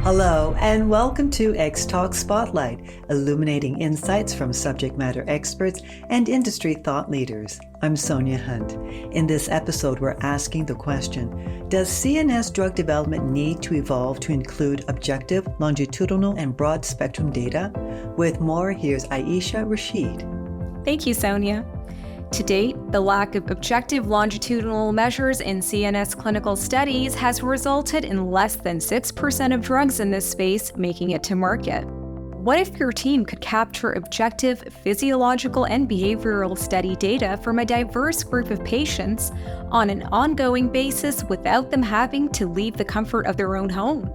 Hello, and welcome to Xtalks Spotlight, illuminating insights from subject matter experts and industry thought leaders. I'm Sonia Hunt. In this episode, we're asking the question, does CNS drug development need to evolve to include objective, longitudinal, and broad spectrum data? With more, here's Aisha Rashid. Thank you, Sonia. To date, the lack of objective longitudinal measures in CNS clinical studies has resulted in less than 6% of drugs in this space making it to market. What if your team could capture objective physiological and behavioral study data from a diverse group of patients on an ongoing basis without them having to leave the comfort of their own home?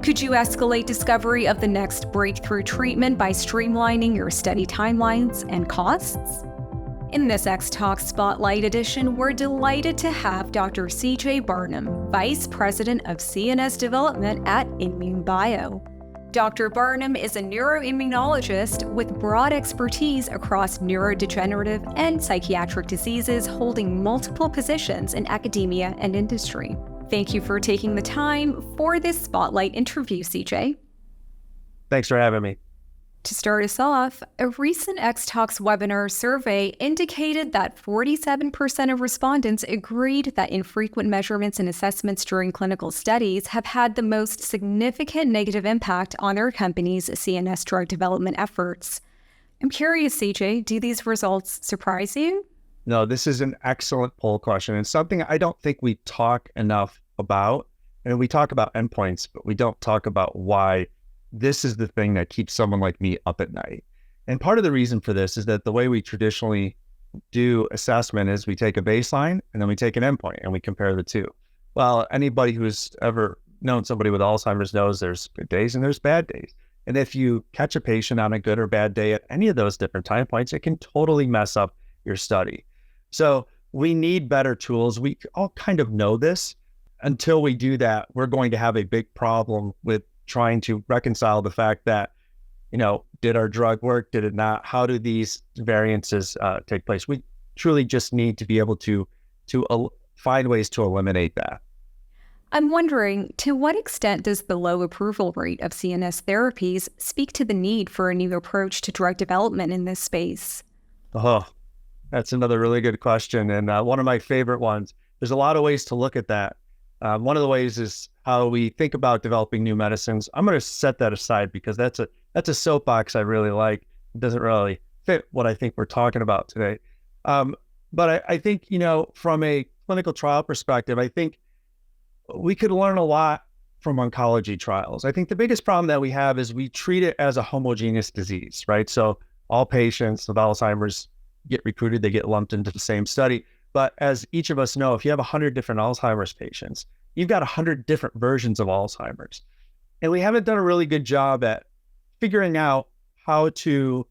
Could you escalate discovery of the next breakthrough treatment by streamlining your study timelines and costs? In this Xtalks Spotlight edition, we're delighted to have Dr. CJ Barnum, Vice President of CNS Development at INmune Bio. Dr. Barnum is a neuroimmunologist with broad expertise across neurodegenerative and psychiatric diseases, holding multiple positions in academia and industry. Thank you for taking the time for this Spotlight interview, CJ. Thanks for having me. To start us off, a recent Xtalks webinar survey indicated that 47% of respondents agreed that infrequent measurements and assessments during clinical studies have had the most significant negative impact on their company's CNS drug development efforts. I'm curious, CJ, do these results surprise you? No, this is an excellent poll question and something I don't think we talk enough about. And we talk about endpoints, but we don't talk about why this is the thing that keeps someone like me up at night. And part of the reason for this is that the way we traditionally do assessment is we take a baseline and then we take an endpoint and we compare the two. Well, anybody who's ever known somebody with Alzheimer's knows there's good days and there's bad days. And if you catch a patient on a good or bad day at any of those different time points, it can totally mess up your study. So we need better tools. We all kind of know this. Until we do that, we're going to have a big problem with trying to reconcile the fact that, did our drug work? Did it not? How do these variances take place? We truly just need to be able to find ways to eliminate that. I'm wondering, to what extent does the low approval rate of CNS therapies speak to the need for a new approach to drug development in this space? Oh, that's another really good question. And one of my favorite ones. There's a lot of ways to look at that. One of the ways is how we think about developing new medicines. I'm going to set that aside because that's a soapbox I really like. It doesn't really fit what I think we're talking about today. But I think, from a clinical trial perspective, I think we could learn a lot from oncology trials. I think the biggest problem that we have is we treat it as a homogeneous disease, right? So all patients with Alzheimer's get recruited, they get lumped into the same study. But as each of us know, if you have 100 different Alzheimer's patients, you've got 100 different versions of Alzheimer's. And we haven't done a really good job at figuring out how to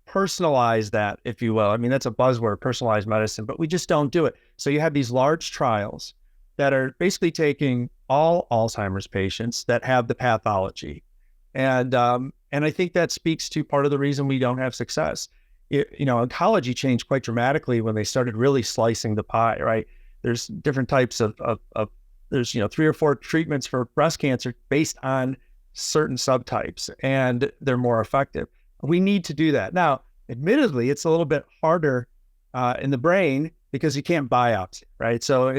personalize that, if you will. I mean, that's a buzzword, personalized medicine, but we just don't do it. So you have these large trials that are basically taking all Alzheimer's patients that have the pathology. And I think that speaks to part of the reason we don't have success. Oncology changed quite dramatically when they started really slicing the pie, right? There's different types there's 3 or 4 treatments for breast cancer based on certain subtypes, and they're more effective. We need to do that. Now, admittedly, it's a little bit harder in the brain because you can't biopsy, right? So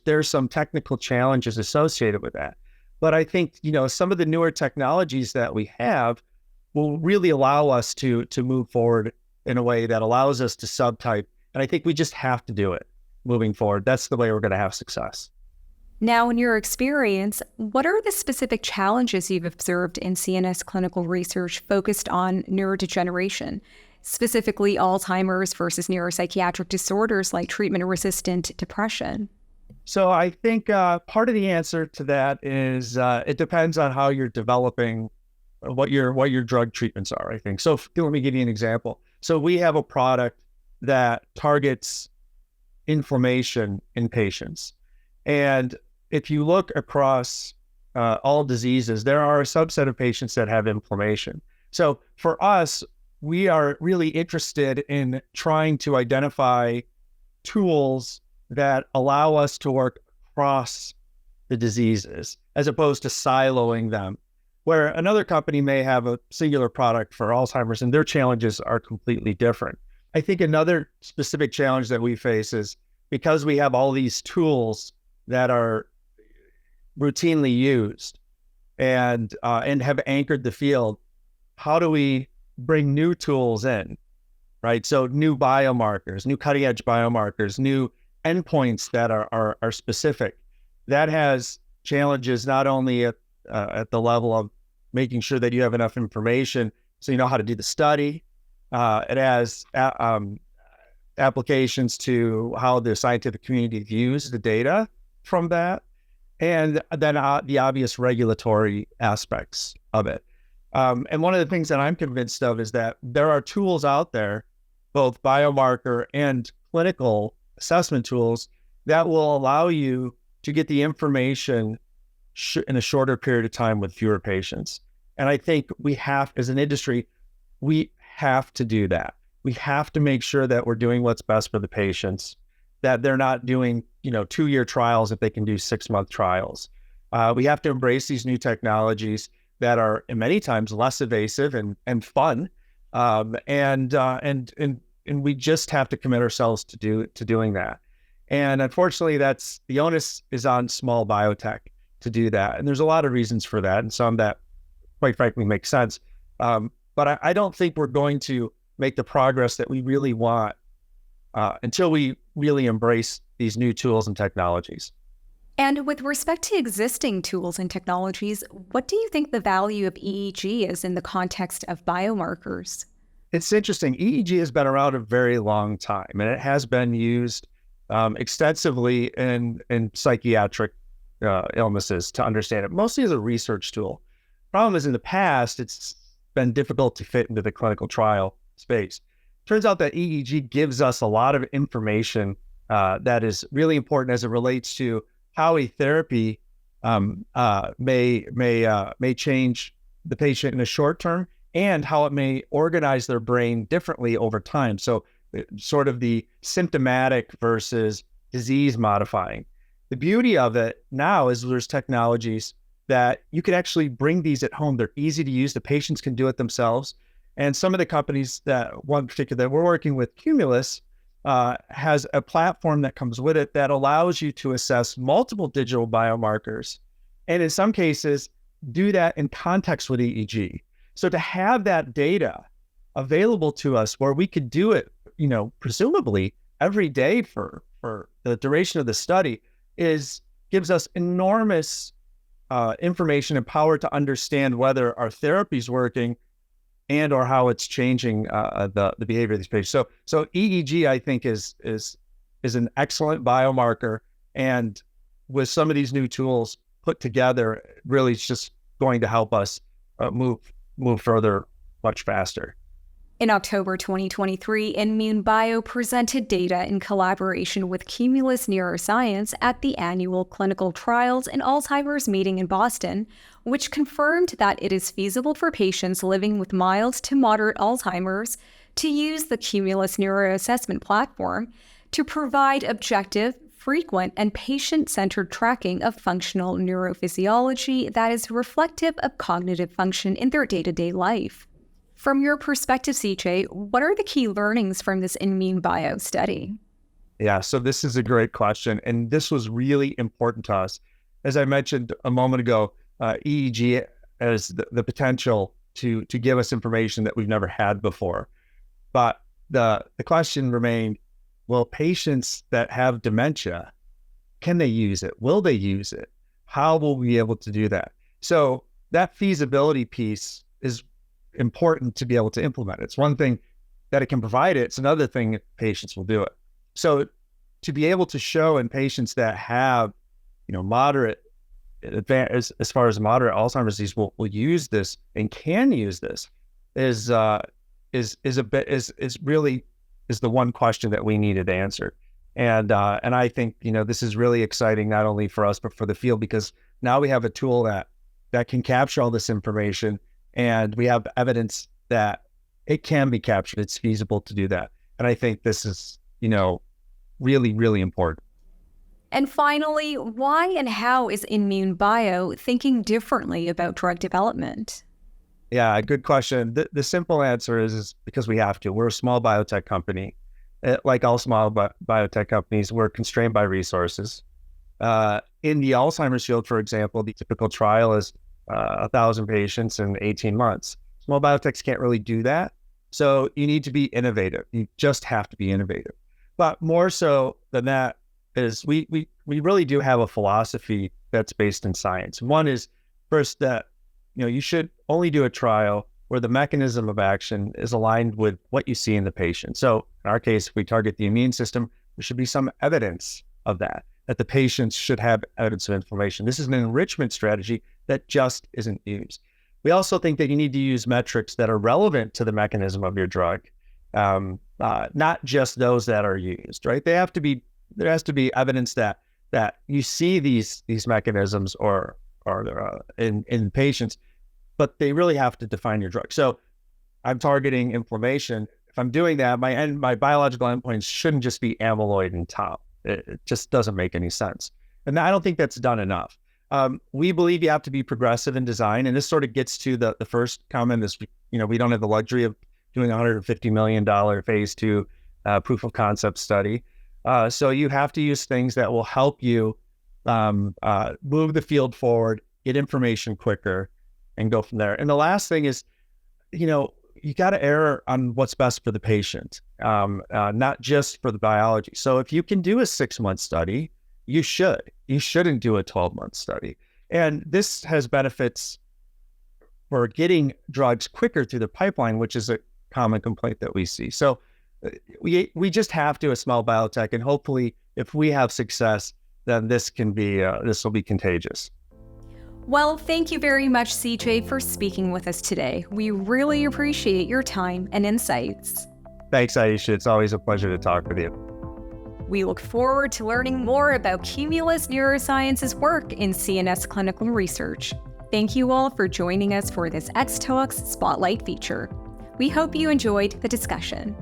there's some technical challenges associated with that. But I think, some of the newer technologies that we have will really allow us to move forward in a way that allows us to subtype. And I think we just have to do it moving forward. That's the way we're going to have success. Now, in your experience, what are the specific challenges you've observed in CNS clinical research focused on neurodegeneration, specifically Alzheimer's versus neuropsychiatric disorders like treatment-resistant depression? So I think part of the answer to that is it depends on how you're developing what your drug treatments are, I think. So let me give you an example. So we have a product that targets inflammation in patients. And if you look across all diseases, there are a subset of patients that have inflammation. So for us, we are really interested in trying to identify tools that allow us to work across the diseases as opposed to siloing them. where another company may have a singular product for Alzheimer's and their challenges are completely different. I think another specific challenge that we face is because we have all these tools that are routinely used and have anchored the field, how do we bring new tools in, right? So new biomarkers, new cutting edge biomarkers, new endpoints that are specific. That has challenges not only at the level of making sure that you have enough information so you know how to do the study. It has applications to how the scientific community views the data from that, and then the obvious regulatory aspects of it. And one of the things that I'm convinced of is that there are tools out there, both biomarker and clinical assessment tools, that will allow you to get the information in a shorter period of time with fewer patients. And I think we have, as an industry, we have to do that. We have to make sure that we're doing what's best for the patients, that they're not doing, 2-year trials if they can do 6-month trials. We have to embrace these new technologies that are many times less evasive and fun. And we just have to commit ourselves to doing that. And unfortunately, that's the onus is on small biotech to do that. And there's a lot of reasons for that, and some that, quite frankly, make sense. But I don't think we're going to make the progress that we really want until we really embrace these new tools and technologies. And with respect to existing tools and technologies, what do you think the value of EEG is in the context of biomarkers? It's interesting. EEG has been around a very long time, and it has been used extensively in psychiatric illnesses to understand it, mostly as a research tool. Problem is, in the past, it's been difficult to fit into the clinical trial space. Turns out that EEG gives us a lot of information that is really important as it relates to how a therapy may change the patient in a short term, and how it may organize their brain differently over time. So sort of the symptomatic versus disease modifying. The beauty of it now is there's technologies that you could actually bring these at home. They're easy to use. The patients can do it themselves. And some of the companies one particular that we're working with, Cumulus, has a platform that comes with it that allows you to assess multiple digital biomarkers. And in some cases, do that in context with EEG. So to have that data available to us where we could do it, presumably every day for the duration of the study gives us enormous information and power to understand whether our therapy is working and or how it's changing the behavior of these patients. So EEG, I think, is an excellent biomarker, and with some of these new tools put together, really it's just going to help us move further much faster. In October 2023, INmune Bio presented data in collaboration with Cumulus Neuroscience at the annual Clinical Trials in Alzheimer's meeting in Boston, which confirmed that it is feasible for patients living with mild to moderate Alzheimer's to use the Cumulus Neuroassessment platform to provide objective, frequent, and patient-centered tracking of functional neurophysiology that is reflective of cognitive function in their day-to-day life. From your perspective, CJ, what are the key learnings from this INmune Bio study? Yeah, so this is a great question, and this was really important to us. As I mentioned a moment ago, EEG has the potential to give us information that we've never had before. But the question remained, well, patients that have dementia, can they use it? Will they use it? How will we be able to do that? So that feasibility piece is important to be able to implement. It's one thing that it can provide it. It's another thing if patients will do it. So to be able to show in patients that have, moderate as far as moderate Alzheimer's disease will use this and can use this is really the one question that we needed answered. And I think, this is really exciting, not only for us, but for the field, because now we have a tool that can capture all this information, and we have evidence that it can be captured. It's feasible to do that. And I think this is, really, really important. And finally, why and how is INmune Bio thinking differently about drug development? Yeah, good question. The simple answer is because we have to. We're a small biotech company. Like all small biotech companies, we're constrained by resources. In the Alzheimer's field, for example, the typical trial is 1,000 patients in 18 months. Small biotechs can't really do that. So you need to be innovative. You just have to be innovative. But more so than that is we really do have a philosophy that's based in science. One is first that you should only do a trial where the mechanism of action is aligned with what you see in the patient. So in our case, if we target the immune system, there should be some evidence of that the patients should have evidence of inflammation. This is an enrichment strategy that just isn't used. We also think that you need to use metrics that are relevant to the mechanism of your drug, not just those that are used, right? There has to be evidence that you see these mechanisms or in patients, but they really have to define your drug. So I'm targeting inflammation. If I'm doing that, my biological endpoints shouldn't just be amyloid and tau. It just doesn't make any sense. And I don't think that's done enough. We believe you have to be progressive in design. And this sort of gets to the first comment is, we don't have the luxury of doing a $150 million phase 2 proof of concept study. So you have to use things that will help you move the field forward, get information quicker, and go from there. And the last thing is, you got to err on what's best for the patient, not just for the biology. So if you can do a 6-month study, you should. You shouldn't do a 12-month study. And this has benefits for getting drugs quicker through the pipeline, which is a common complaint that we see. So we just have to, a small biotech, and hopefully if we have success, then this will be contagious. Well, thank you very much, CJ, for speaking with us today. We really appreciate your time and insights. Thanks, Aisha. It's always a pleasure to talk with you. We look forward to learning more about Cumulus Neuroscience's work in CNS clinical research. Thank you all for joining us for this Xtalks Spotlight feature. We hope you enjoyed the discussion.